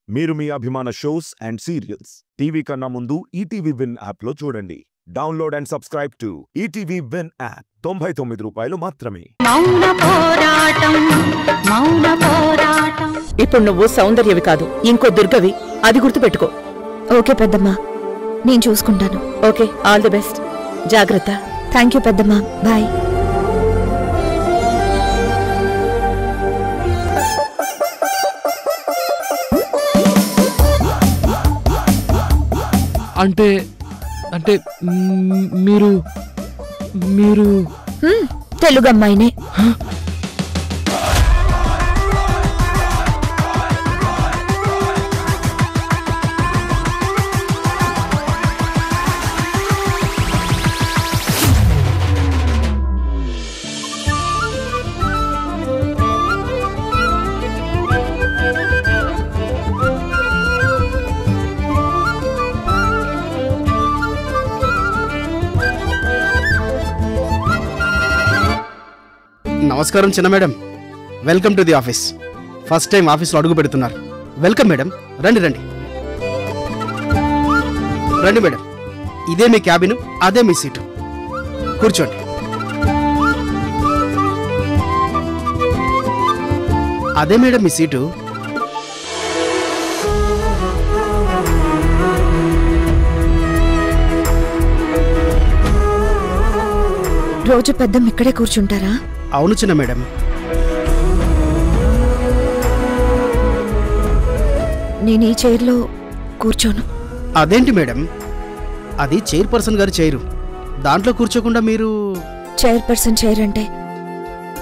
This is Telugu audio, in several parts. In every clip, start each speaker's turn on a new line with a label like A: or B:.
A: మీరు మీ అభిమాన షోస్ అండ్ సీరియల్స్ టీవీ కన్నా ముందు ఈటీవీ విన్ యాప్ లో చూడండి. Download and subscribe to ETV win app. 99 రూపాయలు మాత్రమే.
B: ఇప్పుడు నువ్వు సౌందర్యవి కాదు, ఇంకో దుర్గవి. అది గుర్తుపెట్టుకో.
C: ఓకే పెద్దమ్మా, నేను చూసుకుంటాను.
B: Okay, all the best. జాగ్రత్త.
C: థ్యాంక్ యూ పెద్దమ్మా, బాయ్.
D: అంటే అంటే మీరు మీరు
C: తెలుగు అమ్మాయినే.
E: నమస్కారం చిన్న madam, welcome to the office. First time ఆఫీస్లో అడుగు పెడుతున్నారు. వెల్కమ్ మేడం, రండి రండి రండి మేడం. ఇదే మీ క్యాబిన్, అదే మీ సీటు. కూర్చోండి. అదే మేడం మీ సీటు.
C: రోజు పెద్దమ్మ ఇక్కడే కూర్చుంటారా?
E: అవును చిన్న మేడం.
C: నేను ఈ చైర్లో కూర్చోను.
E: అదేంటి మేడం, అది చైర్పర్సన్ గారి చైరు. దాంట్లో కూర్చోకుండా మీరు?
C: చైర్పర్సన్ చైర్ అంటే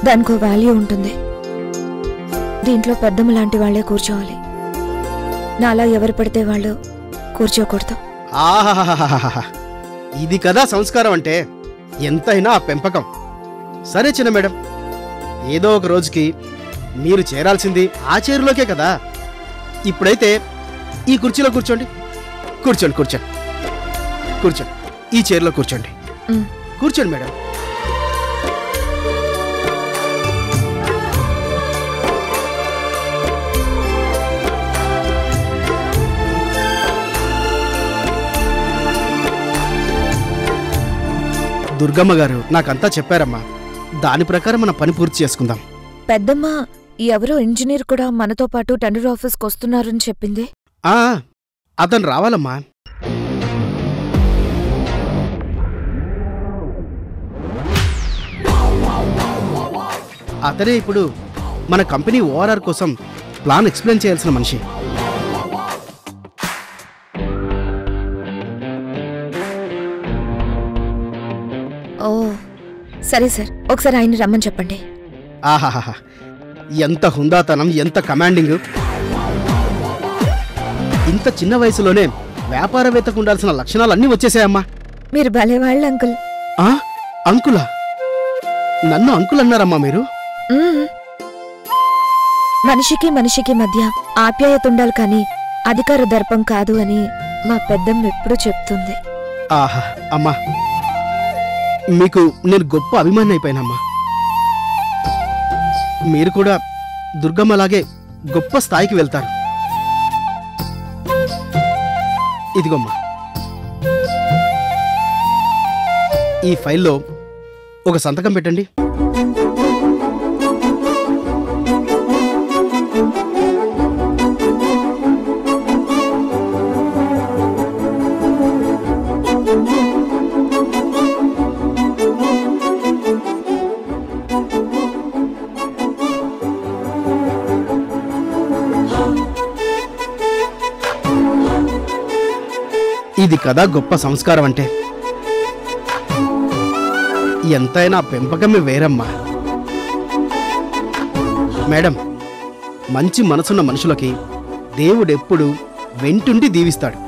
C: దానికో వాల్యూ ఉంటుంది. దీంట్లో పెద్దమ్మ లాంటి వాళ్లే కూర్చోవాలి. నాలా ఎవరు పడితే వాళ్ళు కూర్చోకూడదు.
E: ఆహాహాహాహా, ఇది కదా సంస్కారం అంటే. ఎంతైనా ఆ పెంపకం. సరే చిన్న మేడం, ఏదో ఒక రోజుకి మీరు చేరాల్సింది ఆ చైరులోకే కదా. ఇప్పుడైతే ఈ కుర్చీలో కూర్చోండి. కూర్చోండి కూర్చోండి కూర్చోండి. ఈ చైర్లో కూర్చోండి. కూర్చోండి మేడం. దుర్గమ్మ గారు నాకంతా చెప్పారమ్మా. దాని ప్రకారం మన పని పూర్తి చేసుకుందాం.
C: పెద్దమ్మ ఎవరో ఇంజనీర్ కూడా మనతో పాటు టెండర్ ఆఫీస్కి వస్తున్నారని చెప్పింది.
E: అతను రావాలమ్మా. అతనే ఇప్పుడు మన కంపెనీ ఓఆర్ఆర్ కోసం ప్లాన్ ఎక్స్ప్లెయిన్ చేయాల్సిన మనిషి.
C: ఓ సరే సార్, ఒకసారి ఆయన రమ్మని చెప్పండి.
E: ఆహాహా, ఎంత హుందాతనం, ఎంత కమాండింగ్. ఇంత చిన్న వయసులోనే వ్యాపారవేత్తకు ఉండాల్సిన లక్షణాలన్నీ వచ్చేసాయమ్మా.
C: మీరు భలేవాళ్ళు అంకుల్.
E: అంకులా? నన్ను అంకుల్ అన్నారమ్మా మీరు?
C: మనిషికి మనిషికి మధ్య ఆప్యాయత ఉండాలి కానీ అధికార దర్పం కాదు అని మా పెద్దమ్మ ఎప్పుడూ చెప్తుంది.
E: ఆహా అమ్మా, మీకు నేను గొప్ప అభిమాని అయిపోయానమ్మా. మీరు కూడా దుర్గమ్మలాగే గొప్ప స్థాయికి వెళ్తారు. ఇదిగోమ్మా, ఈ ఫైల్లో ఒక సంతకం పెట్టండి. ఇది కదా గొప్ప సంస్కారం అంటే. ఎంతైనా పెంపకమే వేరమ్మా. మేడం, మంచి మనసున్న మనుషులకి దేవుడెప్పుడు వెంటుండి దీవిస్తాడు.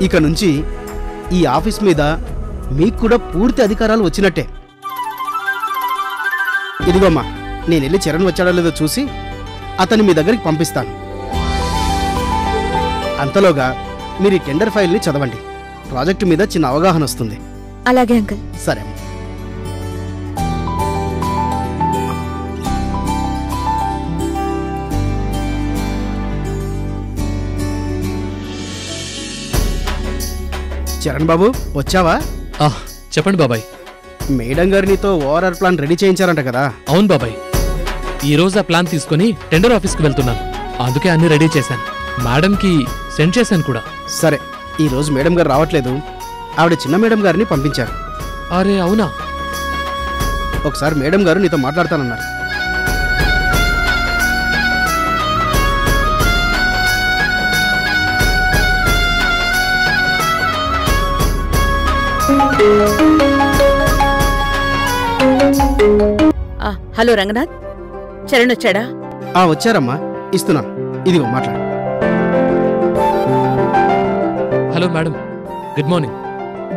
E: ఇక నుంచి ఈ ఆఫీస్ మీద మీకు కూడా పూర్తి అధికారాలు వచ్చినట్టే. ఇదిగోమ్మా, నేను వెళ్ళి చరణ్ వచ్చాడో లేదో చూసి అతన్ని మీ దగ్గరికి పంపిస్తాను. అంతలోగా మీరు ఈ టెండర్ ఫైల్ని చదవండి. ప్రాజెక్టు మీద చిన్న అవగాహన వస్తుంది.
C: అలాగే అంకుల్.
E: సరే. చరణ్ బాబు, వచ్చావా?
D: చెప్పండి బాబాయ్.
E: మేడం గారు నీతో ఓఆర్ఆర్ ప్లాన్ రెడీ చేయించారంట కదా?
D: అవును బాబాయ్, ఈ రోజు ఆ ప్లాన్ తీసుకుని టెండర్ ఆఫీస్కి వెళ్తున్నాను. అందుకే అన్ని రెడీ చేశాను. మేడంకి సెండ్ చేశాను కూడా.
E: సరే, ఈ రోజు మేడం గారు రావట్లేదు. ఆవిడ చిన్న మేడం గారిని పంపించారు.
D: అరే అవునా?
E: ఒకసారి మేడం గారు నీతో మాట్లాడతానన్నారు.
B: హలో రంగనాథ్, చరణ్ వచ్చాడా?
E: వచ్చారమ్మా, ఇస్తున్నాను. ఇదిగో మాట్లాడు.
D: Hello madam, good morning.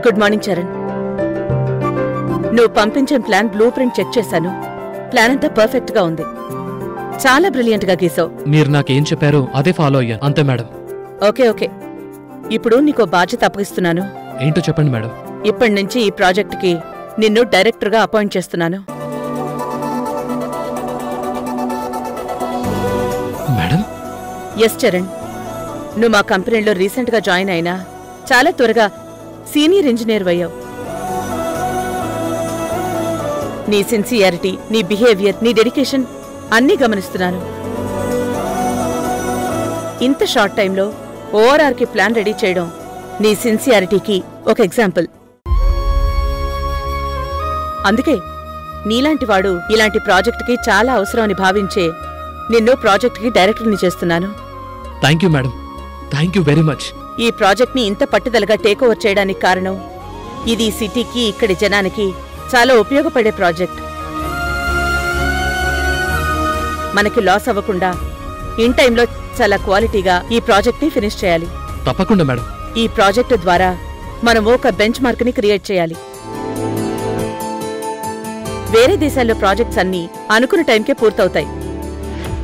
B: Good morning Charan. నువ్వు పంపించిన ప్లాన్ బ్లూ ప్రింట్ చెక్ చేశాను. ప్లాన్ అంతా పర్ఫెక్ట్ గా ఉంది. చాలా బ్రిలియంట్ గా గీసావు.
D: మీరు నాకేం చెప్పారో అదే ఫాలో అయ్యాను అంతే మేడం.
B: ఓకే ఓకే, ఇప్పుడు నీకో బాధ్యత అప్పగిస్తున్నాను.
D: ఏంటో చెప్పండి మేడం.
B: ఇప్పటి నుంచి ఈ ప్రాజెక్టుకి నిన్ను డైరెక్టర్గా అపాయింట్ చేస్తున్నాను.
D: మేడం?
B: ఎస్ చరణ్, నువ్వు మా కంపెనీలో రీసెంట్గా జాయిన్ అయినా చాలా త్వరగా సీనియర్ ఇంజనీర్ అయ్యావు. నీ సిన్సియారిటీ, నీ బిహేవియర్, నీ డెడికేషన్ అన్నీ గమనిస్తున్నాను. ఇంత షార్ట్ టైంలో ఓఆర్ఆర్కి ప్లాన్ రెడీ చేయడం నీ సిన్సియారిటీకి ఒక ఎగ్జాంపుల్. అందుకే నీలాంటివాడు ఇలాంటి ప్రాజెక్టుకి చాలా అవసరమని భావించే నిన్ను ప్రాజెక్టుకి డైరెక్టర్ని చేస్తున్నాను.
D: Thank you madam, thank you very much.
B: ఈ ప్రాజెక్ట్ని ఇంత పట్టుదలగా టేక్ ఓవర్ చేయడానికి కారణం ఇది సిటీకి, ఇక్కడి జనానికి చాలా ఉపయోగపడే ప్రాజెక్ట్. మనకి లాస్ అవ్వకుండా ఇన్ టైంలో చాలా క్వాలిటీగా ఈ ప్రాజెక్ట్ని ఫినిష్ చేయాలి.
D: తప్పకుండా మేడం.
B: ఈ ప్రాజెక్టు ద్వారా మనం ఒక బెంచ్ మార్క్ని క్రియేట్ చేయాలి. వేరే దేశాల్లో ప్రాజెక్ట్స్ అన్నీ అనుకున్న టైంకే పూర్తవుతాయి,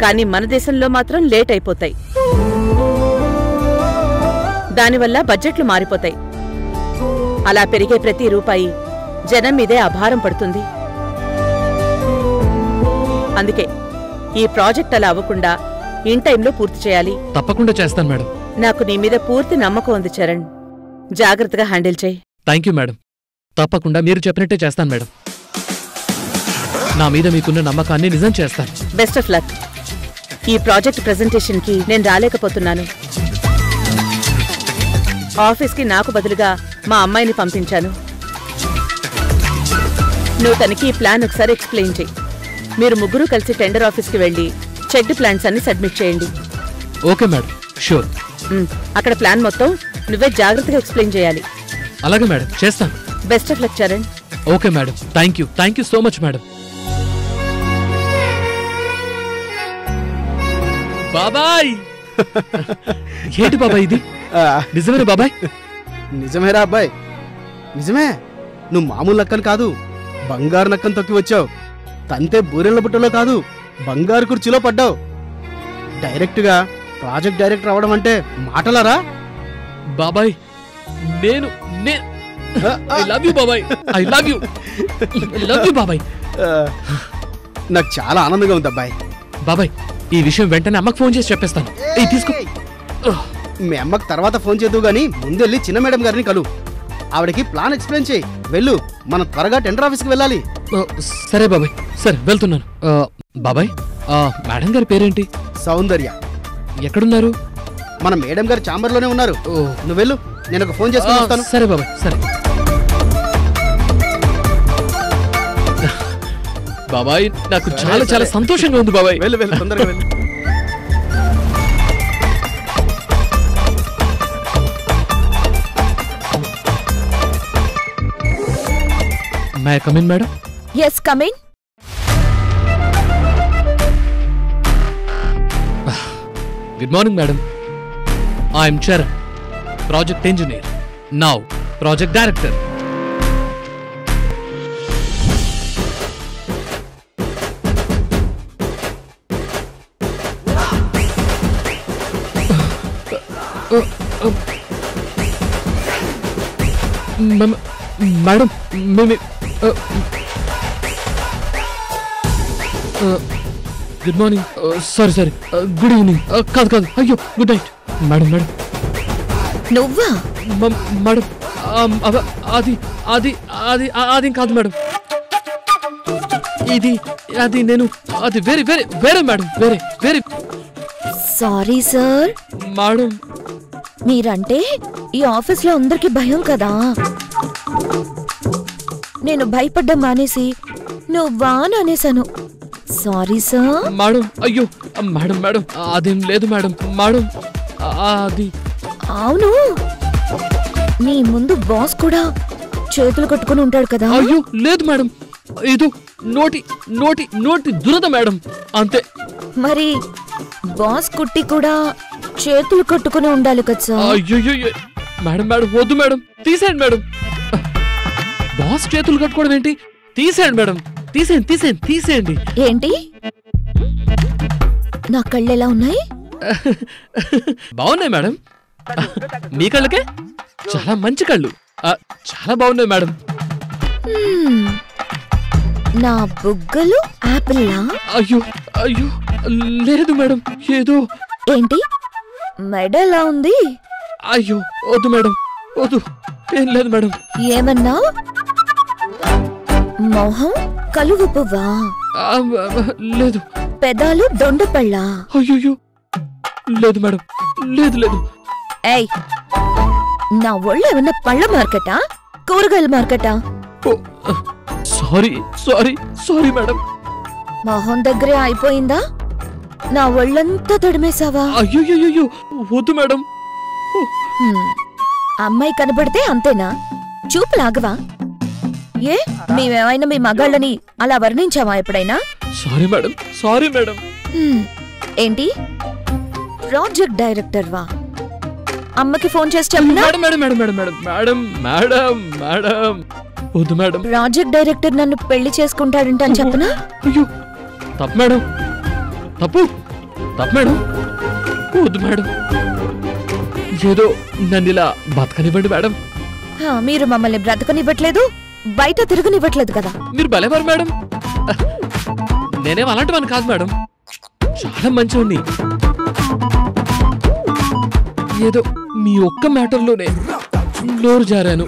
B: కానీ మన దేశంలో మాత్రం లేట్ అయిపోతాయి. దానివల్ల బడ్జెట్లు మారిపోతాయి. అలా పెరిగే ప్రతి రూపాయి జనం మీదే ఆభారం పడుతుంది. అందుకే ఈ ప్రాజెక్ట్ అలా అవ్వకుండా ఇన్ టైంలో పూర్తి చేయాలి.
D: తప్పకుండా చేస్తాను మేడం.
B: నాకు నీ మీద పూర్తి నమ్మకం ఉంది చరణ్. జాగ్రత్తగా హ్యాండిల్ చేయి.
D: Thank you madam. తప్పకుండా మీరు చెప్పినట్టే చేస్తాను మేడం. నా మీద మీకున్న నమ్మకాన్ని నిజం చేస్తాను.
B: Best of luck. ఈ ప్రాజెక్ట్ ప్రెజెంటేషన్కి నేను రాలేకపోతున్నాను. ఆఫీస్కి నాకు బదులుగా మా అమ్మాయిని పంపించాను. నువ్వు తనకి ఈ ప్లాన్ ఒకసారి ఎక్స్ప్లెయిన్ చెయ్యి. మీరు ముగ్గురు కలిసి టెండర్ ఆఫీస్కి వెళ్ళి చెక్డ్ ప్లాన్స్ అన్ని సబ్మిట్ చేయండి.
D: Okay madam, sure.
B: అక్కడ ప్లాన్ మొత్తం నువ్వే జాగ్రత్తగా ఎక్స్ప్లెయిన్ చేయాలి.
D: అలాగే మేడం, చేస్తాను.
B: Best of luck Charan.
D: Okay madam, thank you so much madam. బాబాయ్! ఏంటి బాబాయ్ ఇది? నిజమేనా బాబాయ్?
E: నిజమేరా అబ్బాయి, నిజమే. నువ్వు మామూలు నక్కను కాదు, బంగారు నక్కను తొక్కి వచ్చావు. తంతే బూరెళ్ళ బుట్టలో కాదు, బంగారు కుర్చీలో పడ్డావు. డైరెక్ట్గా ప్రాజెక్ట్ డైరెక్టర్ అవడం అంటే మాటలారా
D: బాబాయ్? నేను ఐ లవ్ యూ బాబాయ్, ఐ లవ్ యూ బాబాయ్.
E: నాకు చాలా ఆనందంగా ఉంది అబ్బాయి.
D: బాబాయ్, ఈ విషయం వెంటనే అమ్మకు ఫోన్ చేసి చెప్పేస్తాను. తీసుకో.
E: మీ అమ్మకు తర్వాత ఫోన్ చేద్దు గానీ ముందెళ్ళి చిన్న మేడం గారిని కలు. ఆవిడకి ప్లాన్ ఎక్స్ప్లెయిన్ చేయి. వెళ్ళు, మనం త్వరగా టెండర్ ఆఫీస్కి వెళ్ళాలి.
D: సరే బాబాయ్, సరే వెళ్తున్నాను. బాబాయ్, మేడం గారి పేరేంటి?
E: సౌందర్య.
D: ఎక్కడున్నారు?
E: మన మేడం గారు ఛాంబర్లోనే ఉన్నారు. నువ్వు వెళ్ళు, నేను ఒక ఫోన్ చేసుకుని వస్తాను.
D: సరే బాబాయ్, సరే. బాబాయ్, నాకు చాలా చాలా సంతోషంగా ఉంది బాబాయ్.
E: వెళ్ళు వెళ్ళు, తొందరగా వెళ్ళు.
D: May I come in, madam?
C: Yes, come in.
D: Good morning, madam. I am Charan, project engineer. Now, project director. Madam మేము good morning sorry good evening కాదు అయ్యో గుడ్ నైట్ మేడం మేడం
C: నువ్వా?
D: మేడం అది అది అది అది కాదు మేడం ఇది అది నేను అది వేరే వేరే వేరే మేడం వేరే వేరే
C: సారీ సార్.
D: మేడం
C: మీరంటే ఈ ఆఫీస్లో అందరికి భయం కదా. నేను భయపడ్డం మానేసి నువ్వా అని అనేసాను. Sorry sir.
D: మేడం అయ్యో మేడం మేడం అదేం లేదు మేడం మేడం అది
C: అవును, నీ ముందు బాస్ కూడా చేతులు కట్టుకుని ఉంటాడు కదా.
D: అయ్యో లేదు మేడం ఇది నోటి నోటి నోటి దురద మేడం అంతే.
C: మరి బాస్ కుట్టి కూడా చేతులు కట్టుకుని ఉండాలి కదా సార్.
D: అయ్యో మేడం మేడం వద్దు మేడం తీసేయండి మేడం. బాస్ చేతులు కట్టుకోవడం ఏంటి? తీసేయండి మేడం తీసేయండి తీసేయండి తీసేయండి.
C: ఏంటి నా కళ్ళు ఎలా ఉన్నాయి?
D: బాగున్నాయి మేడం. మీ కళ్ళకే చాలా మంచి కళ్ళు. చాలా బాగున్నాయి మేడం.
C: నా బుగ్గలు యాపిల్లా?
D: అయ్యో అయ్యో లేదు మేడం ఏదో.
C: ఏంటి మెడ ఎలా ఉంది?
D: అయ్యో వద్దు మేడం వద్దు ఏం లేదు మేడం.
C: ఏమన్నా మొహం కలువు పువ్వా?
D: లేదు.
C: పెదాలు దొండపళ్ళా?
D: అయ్యో లేదు మేడం లేదు లేదు.
C: ఏయ్, నా ఒళ్ళు ఏమన్నా పళ్ళ మార్కెటా కూరగాయల మార్కెటా?
D: Sorry sorry sorry madam.
C: మొహం దగ్గరే అయిపోయిందా? నా ఒళ్ళంతా తడిమేశావా?
D: అయ్యో వద్దు మేడం.
C: అమ్మాయి కనబడితే అంతేనా? చూపు లాగవా? ఏ మేమేమైనా మీ మగాళ్ళని అలా వర్ణించావా ఎప్పుడైనా?
D: Sorry madam sorry madam.
C: ఏంటి ప్రాజెక్ట్ డైరెక్టర్ వా? అమ్మకి ఫోన్ చేసి చెప్పనా?
D: Madam madam madam madam madam madam madam madam వద్దు మేడం.
C: ప్రాజెక్ట్ డైరెక్టర్ నన్ను పెళ్లి చేసుకుంటాడంట అని చెప్పనా?
D: అయ్యో తప్పు మేడం తప్పు తప్పు మేడం వద్దు మేడం. ఏదో నన్ను ఇలా బతకనివ్వండి మేడం.
C: మీరు మమ్మల్ని బ్రతకనివ్వట్లేదు, బయట తిరగనివ్వట్లేదు కదా.
D: మీరు భలేవారు మేడం. నేనేం అలాంటివని కాదు మేడం, చాలా మంచివాణ్ణి. ఏదో మీ ఒక్క మ్యాటర్లోనే నోరు జారాను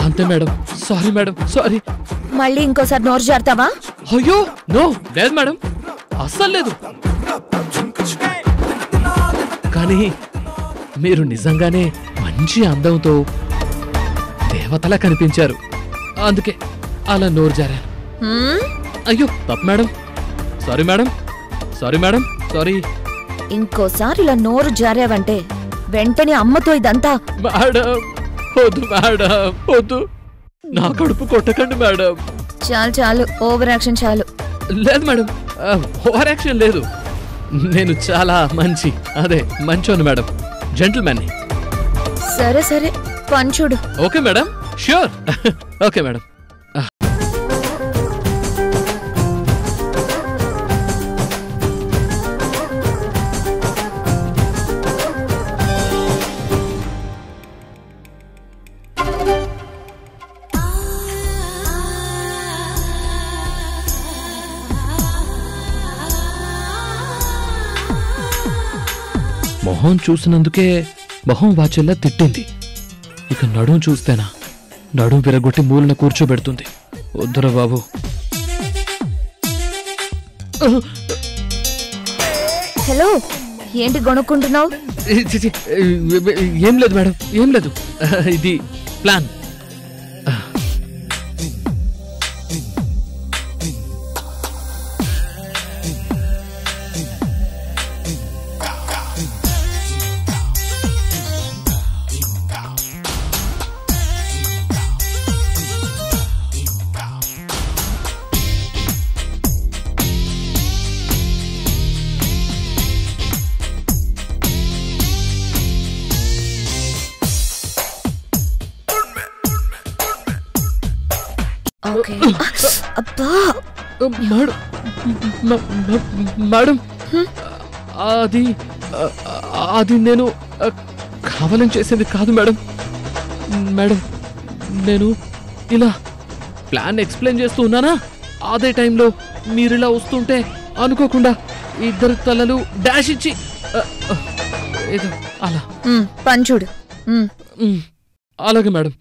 D: అంతే మేడం. Sorry madam sorry.
C: మళ్ళీ ఇంకోసారి నోరు జారుతావా?
D: అయ్యో నో లేదు మేడం అస్సలు లేదు. కానీ మీరు నిజంగానే మంచి అందంతో దేవతలా కనిపించారు, అందుకే అలా నోరు జారాను. అయ్యో తప్పు madam sorry madam sorry madam sorry.
C: ఇంకోసారి ఇలా నోరు జారావంటే వెంటనే అమ్మతో ఇదంతా.
D: మేడం వద్దు మేడం వద్దు, నా కడుపు కొట్టకండి మేడం.
C: చాలు ఓవర్ యాక్షన్ చాలు.
D: లేదు మేడం ఓవర్ యాక్షన్ లేదు. నేను చాలా మంచోను మేడం, జెంటిల్మెన్ని.
C: సరే పంచుడు.
D: Okay madam sure. Okay madam. మొహం చూసినందుకే మొహం వాచెల్లా తిట్టింది. ఇక నడుం చూస్తేనా నడుం విరగొట్టి మూలన కూర్చోబెడుతుంది. వద్దురా బాబు.
C: హలో, ఏంటి గొనుక్కుంటున్నావు?
D: ఏం లేదు మేడం ఏం లేదు, ఇది ప్లాన్.
C: అబ్బా
D: మేడం అది అది నేను కావాలని చేసింది కాదు మేడం. మేడం, నేను ఇలా ప్లాన్ ఎక్స్ప్లెయిన్ చేస్తూ ఉన్నానా, అదే టైంలో మీరిలా వస్తుంటే అనుకోకుండా ఇద్దరు తలలు డాష్ ఇచ్చి ఏదో అలా.
C: పంచుడు.
D: అలాగే మేడం.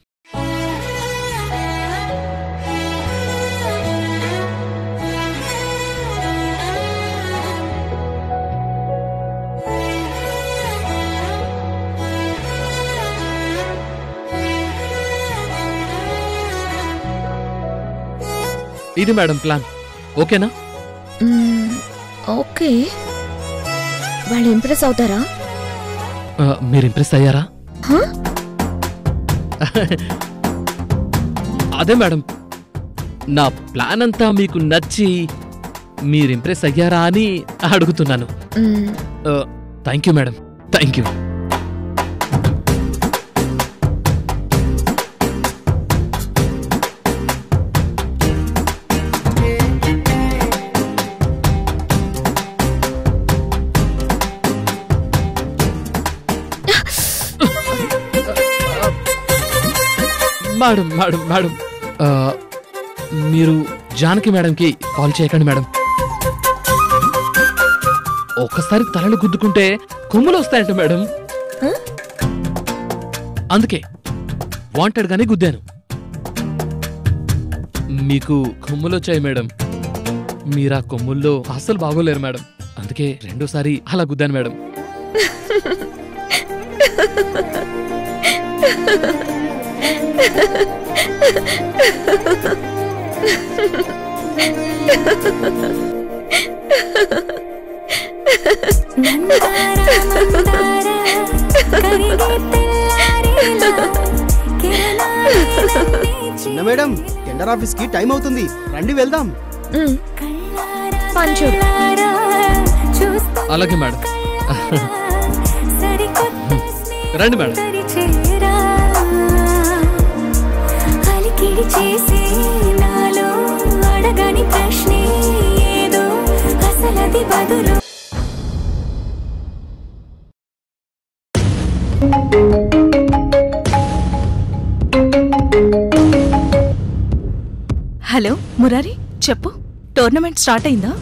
D: ఇది మేడం ప్లాన్. ఓకేనా?
C: ఓకే. వాళ్ళు ఇంప్రెస్ అవుతారా?
D: మీరు ఇంప్రెస్ అయ్యారా? అదే మేడం, నా ప్లాన్ అంతా మీకు నచ్చి మీరు ఇంప్రెస్ అయ్యారా అని అడుగుతున్నాను. Thank you madam, thank you. Madam madam madam, మీరు జానకి మేడంకి కాల్ చేయకండి మేడం. ఒక్కసారి తలలు గుద్దుకుంటే కొమ్ములు వస్తాయంట మేడం. అందుకే వాంటెడ్ గానే గుద్దాను. మీకు కొమ్ములు వచ్చాయి మేడం. మీరా కొమ్ముల్లో అస్సలు బాగోలేరు మేడం. అందుకే రెండోసారి అలా గుద్దాను మేడం.
E: చిన్న మేడం, టెండర్ ఆఫీస్ కి టైం అవుతుంది, రండి వెళ్దాం.
C: పంచుడు.
D: అలాగే మేడం. రండి మేడం.
F: చేసి నాలో అడగని ప్రశ్నే ఏదో అసలది బదులు.
G: హలో మురారి, చెప్పు. టోర్నమెంట్ స్టార్ట్ అయిందా?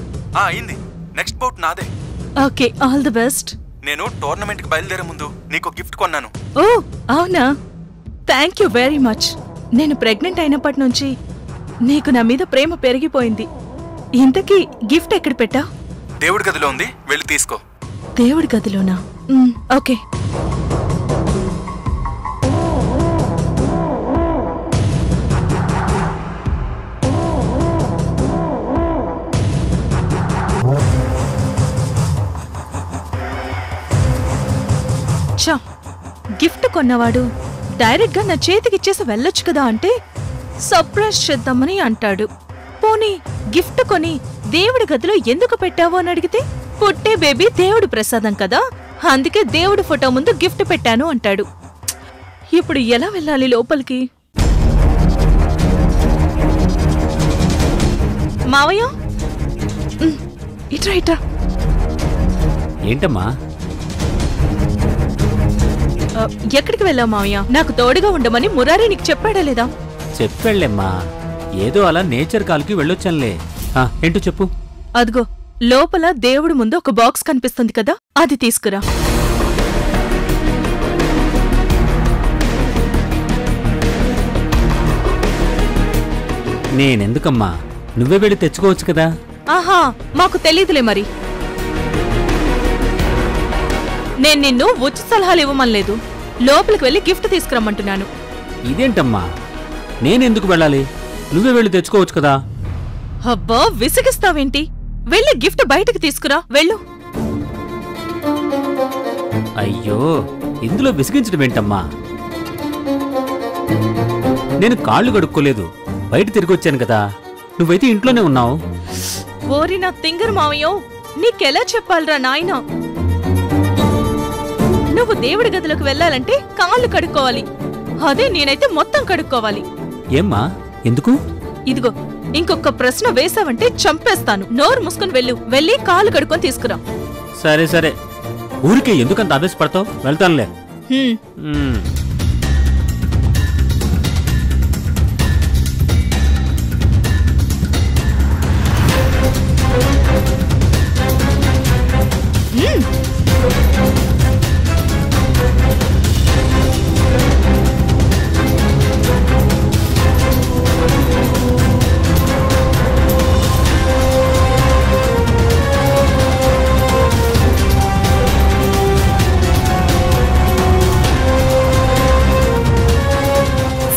H: అయింది. నెక్స్ట్ బౌట్ నాదే.
G: Okay, all the best.
H: నేను టోర్నమెంట్ కి బయలుదేరే ముందు నీకు గిఫ్ట్ కొన్నాను.
G: ఓ అవునా, థ్యాంక్ యూ వెరీ మచ్. నేను ప్రెగ్నెంట్ అయినప్పటి నుంచి నీకు నా మీద ప్రేమ పెరిగిపోయింది. ఇంతకీ గిఫ్ట్ ఎక్కడ పెట్టా?
H: దేవుడి గదిలో ఉంది, వెళ్ళి తీసుకో.
G: దేవుడి గదిలోనా? ఓకే. చా, గిఫ్ట్ కొన్నవాడు డైరెక్ట్ గా నా చేతికిచ్చేసి వెళ్ళొచ్చు కదా అంటే సర్ప్రైజ్ చేద్దామని అంటాడు. పోనీ గిఫ్ట్ కొని దేవుడి గదిలో ఎందుకు పెట్టావు అని అడిగితే పుట్టే బేబీ దేవుడి ప్రసాదం కదా, అందుకే దేవుడి ఫోటో ముందు గిఫ్ట్ పెట్టాను అంటాడు. ఇప్పుడు ఎలా వెళ్ళాలి లోపలికి? మావయ్య, ఇట్రా ఇట్రా.
I: ఏంటమ్మా?
G: ఎక్కడికి వెళ్ళావు మావయ్య? నాకు తోడుగా ఉండమని మురారి నీకు చెప్పాడా లేదా?
I: చెప్పాళ్ళమ్మా, ఏదో అలా నేచర్ కాల్కి వెళ్ళొచ్చానులే. ఏంటో చెప్పు.
G: అదిగో లోపల దేవుడి ముందు ఒక బాక్స్ కనిపిస్తుంది కదా, అది తీసుకురా.
I: నేనెందుకమ్మా, నువ్వే వెళ్ళి తెచ్చుకోవచ్చు కదా.
G: ఆహా, మాకు తెలీదులే మరి. నేను నిన్ను ఉచిత సలహాలు ఇవ్వమనలేదు, లోపలికి వెళ్ళి గిఫ్ట్ తీసుకురమ్మంటున్నాను.
I: ఇదేంటమ్మా, నేనెందుకు వెళ్ళాలి? నువ్వే వెళ్ళి తెచ్చుకోవచ్చు కదా.
G: అబ్బా, విసిగిస్తావేంటి? వెళ్ళి గిఫ్ట్ బయటకు తీసుకురా, వెళ్ళు.
I: అయ్యో, ఇందులో విసిగించడం ఏంటమ్మా? నేను కాళ్ళు కడుక్కోలేదు, బయట తిరిగొచ్చాను కదా. నువ్వైతే ఇంట్లోనే ఉన్నావు.
G: ఓరి నా తింగర్ మావయ్యో, నీకెలా చెప్పాలరా నాయనా? నువ్వు దేవుడి గదిలోకి వెళ్ళాలంటే కాళ్ళు కడుక్కోవాలి, అదే నేనైతే మొత్తం కడుక్కోవాలి.
I: ఏమ్మా, ఎందుకు?
G: ఇదిగో, ఇంకొక ప్రశ్న వేసావంటే చంపేస్తాను. నోరు మూసుకుని వెళ్ళు, వెళ్ళి కాళ్ళు కడుక్కొని తీసుకురా.
I: సరే సరే, ఊరికే ఎందుకంత ఆవేశపడతావు? వెళ్తానులే.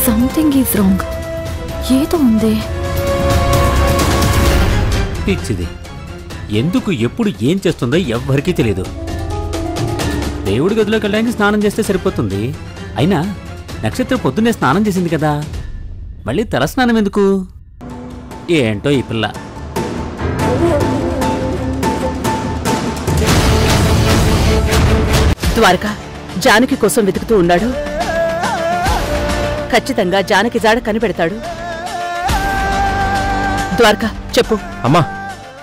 C: Something is wrong. ఏదో ఉంది.
I: పిచ్చిది. ఎందుకు ఎప్పుడు ఏం చేస్తుందో ఎవ్వరికీ తెలియదు. దేవుడి గదిలోకి వెళ్ళడానికి స్నానం చేస్తే సరిపోతుంది. అయినా నక్షత్రం పొద్దున్నే స్నానం చేసింది కదా, మళ్ళీ తల స్నానం ఎందుకు? ఏంటో ఈ పిల్ల.
B: ద్వారక జానకి కోసం వెతుకుతూ ఉన్నాడు. ఖచ్చితంగా జానకి జాడ కనిపెడతాడు. ద్వారక చెప్పు.
J: అమ్మా,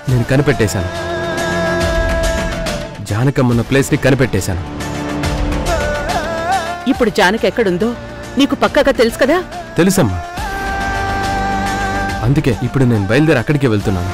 J: నేను కనిపెట్టేశాను. జానకమ్మన్న ప్లేస్ని కనిపెట్టేశాను.
B: ఇప్పుడు జానకి ఎక్కడుందో నీకు పక్కాగా తెలుసు కదా?
J: తెలుసమ్మా. అందుకే ఇప్పుడు నేను బయలుదేరి అక్కడికే వెళ్తున్నాను.